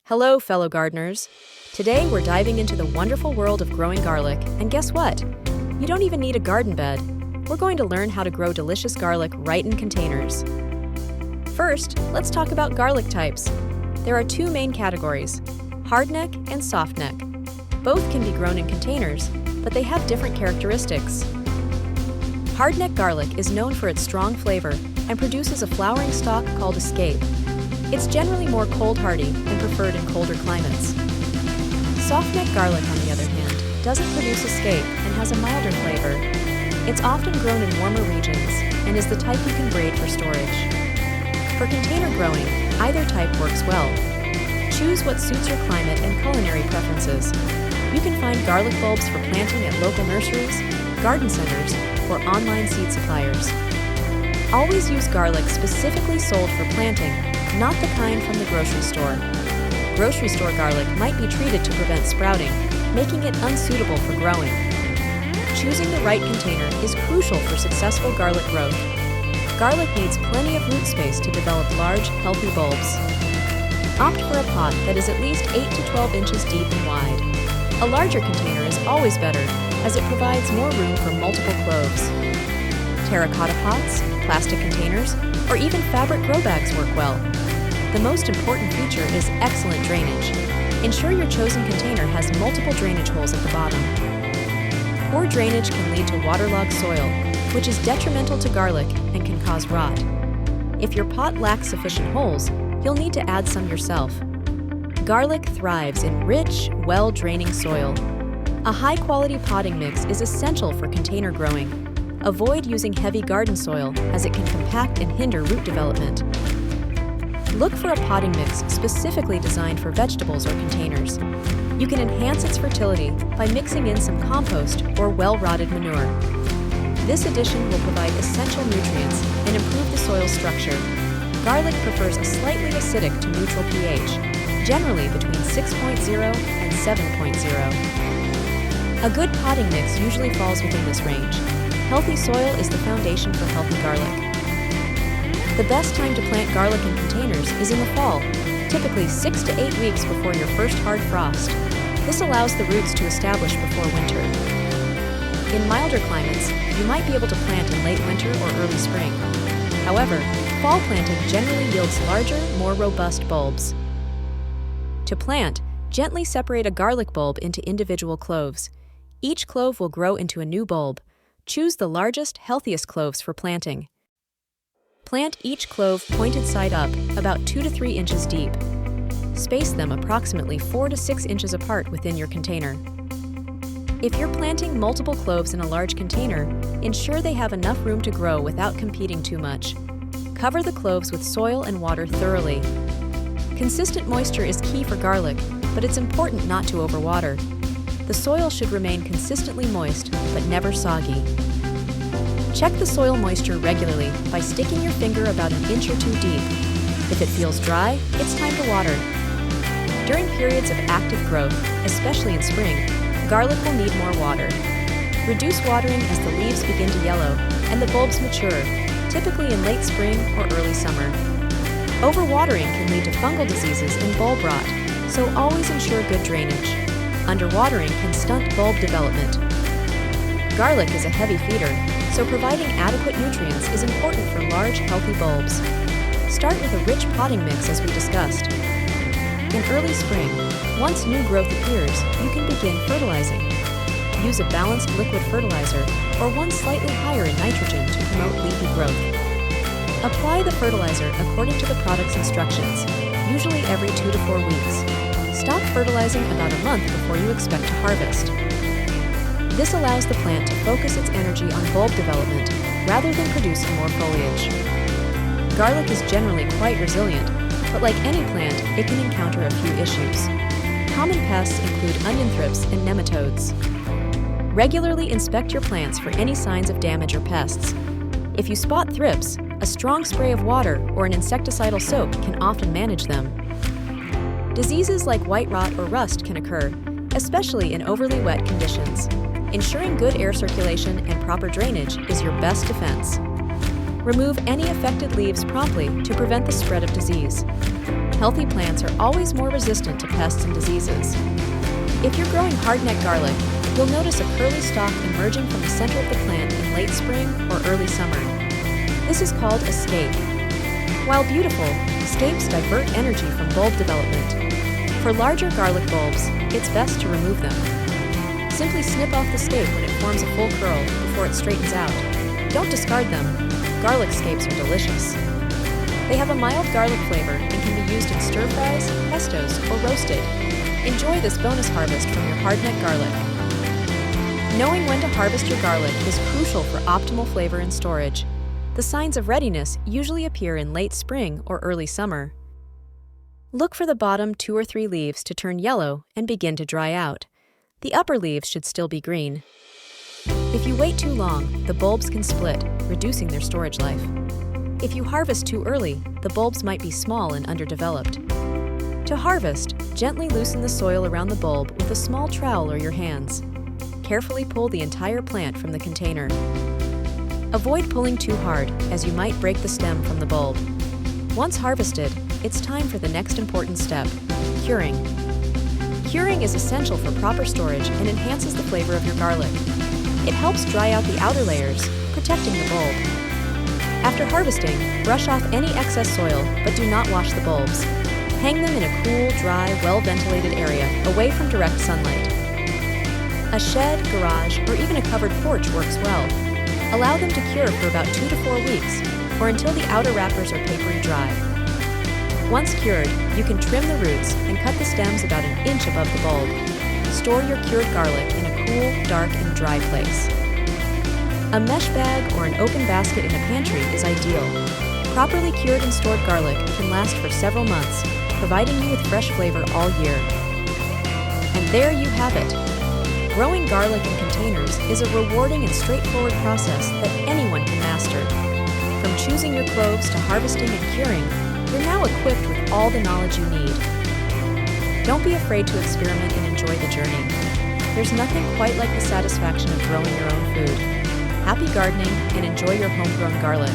Hello, fellow gardeners. Today we're diving into the wonderful world of growing garlic, and guess what? You don't even need a garden bed. We're going to learn how to grow delicious garlic right in containers. First, let's talk about garlic types. There are two main categories, hardneck and softneck. Both can be grown in containers, but they have different characteristics. Hardneck garlic is known for its strong flavor and produces a flowering stalk called a scape. It's generally more cold-hardy and preferred in colder climates. Softneck garlic, on the other hand, doesn't produce a scape and has a milder flavor. It's often grown in warmer regions and is the type you can braid for storage. For container growing, either type works well. Choose what suits your climate and culinary preferences. You can find garlic bulbs for planting at local nurseries, garden centers, or online seed suppliers. Always use garlic specifically sold for planting, not the kind from the grocery store. Grocery store garlic might be treated to prevent sprouting, making it unsuitable for growing. Choosing the right container is crucial for successful garlic growth. Garlic needs plenty of root space to develop large, healthy bulbs. Opt for a pot that is at least 8 to 12 inches deep and wide. A larger container is always better, as it provides more room for multiple cloves. Terracotta pots, plastic containers, or even fabric grow bags work well. The most important feature is excellent drainage. Ensure your chosen container has multiple drainage holes at the bottom. Poor drainage can lead to waterlogged soil, which is detrimental to garlic and can cause rot. If your pot lacks sufficient holes, you'll need to add some yourself. Garlic thrives in rich, well-draining soil. A high-quality potting mix is essential for container growing. Avoid using heavy garden soil, as it can compact and hinder root development. Look for a potting mix specifically designed for vegetables or containers. You can enhance its fertility by mixing in some compost or well-rotted manure. This addition will provide essential nutrients and improve the soil structure. Garlic prefers a slightly acidic to neutral pH, generally between 6.0 and 7.0. A good potting mix usually falls within this range. Healthy soil is the foundation for healthy garlic. The best time to plant garlic in containers is in the fall, typically 6 to 8 weeks before your first hard frost. This allows the roots to establish before winter. In milder climates, you might be able to plant in late winter or early spring. However, fall planting generally yields larger, more robust bulbs. To plant, gently separate a garlic bulb into individual cloves. Each clove will grow into a new bulb. Choose the largest, healthiest cloves for planting. Plant each clove pointed side up, about 2 to 3 inches deep. Space them approximately 4 to 6 inches apart within your container. If you're planting multiple cloves in a large container, ensure they have enough room to grow without competing too much. Cover the cloves with soil and water thoroughly. Consistent moisture is key for garlic, but it's important not to overwater. The soil should remain consistently moist, but never soggy. Check the soil moisture regularly by sticking your finger about an inch or 2 deep. If it feels dry, it's time to water. During periods of active growth, especially in spring, garlic will need more water. Reduce watering as the leaves begin to yellow and the bulbs mature, typically in late spring or early summer. Overwatering can lead to fungal diseases and bulb rot, so always ensure good drainage. Underwatering can stunt bulb development. Garlic is a heavy feeder, so providing adequate nutrients is important for large, healthy bulbs. Start with a rich potting mix as we discussed. In early spring, once new growth appears, you can begin fertilizing. Use a balanced liquid fertilizer or one slightly higher in nitrogen to promote leafy growth. Apply the fertilizer according to the product's instructions, usually every 2 to 4 weeks. Stop fertilizing about a month before you expect to harvest. This allows the plant to focus its energy on bulb development rather than producing more foliage. Garlic is generally quite resilient, but like any plant, it can encounter a few issues. Common pests include onion thrips and nematodes. Regularly inspect your plants for any signs of damage or pests. If you spot thrips, a strong spray of water or an insecticidal soap can often manage them. Diseases like white rot or rust can occur, especially in overly wet conditions. Ensuring good air circulation and proper drainage is your best defense. Remove any affected leaves promptly to prevent the spread of disease. Healthy plants are always more resistant to pests and diseases. If you're growing hardneck garlic, you'll notice a curly stalk emerging from the center of the plant in late spring or early summer. This is called a scape. While beautiful, scapes divert energy from bulb development. For larger garlic bulbs, it's best to remove them. Simply snip off the scape when it forms a full curl before it straightens out. Don't discard them. Garlic scapes are delicious. They have a mild garlic flavor and can be used in stir-fries, pestos, or roasted. Enjoy this bonus harvest from your hardneck garlic. Knowing when to harvest your garlic is crucial for optimal flavor and storage. The signs of readiness usually appear in late spring or early summer. Look for the bottom 2 or 3 leaves to turn yellow and begin to dry out. The upper leaves should still be green. If you wait too long, the bulbs can split, reducing their storage life. If you harvest too early, the bulbs might be small and underdeveloped. To harvest, gently loosen the soil around the bulb with a small trowel or your hands. Carefully pull the entire plant from the container. Avoid pulling too hard, as you might break the stem from the bulb. Once harvested, it's time for the next important step, curing. Curing is essential for proper storage and enhances the flavor of your garlic. It helps dry out the outer layers, protecting the bulb. After harvesting, brush off any excess soil, but do not wash the bulbs. Hang them in a cool, dry, well-ventilated area, away from direct sunlight. A shed, garage, or even a covered porch works well. Allow them to cure for about 2 to 4 weeks, or until the outer wrappers are papery dry. Once cured, you can trim the roots and cut the stems about 1 inch above the bulb. Store your cured garlic in a cool, dark, and dry place. A mesh bag or an open basket in a pantry is ideal. Properly cured and stored garlic can last for several months, providing you with fresh flavor all year. And there you have it. Growing garlic in containers is a rewarding and straightforward process that anyone can master. From choosing your cloves to harvesting and curing, you're now equipped with all the knowledge you need. Don't be afraid to experiment and enjoy the journey. There's nothing quite like the satisfaction of growing your own food. Happy gardening and enjoy your homegrown garlic.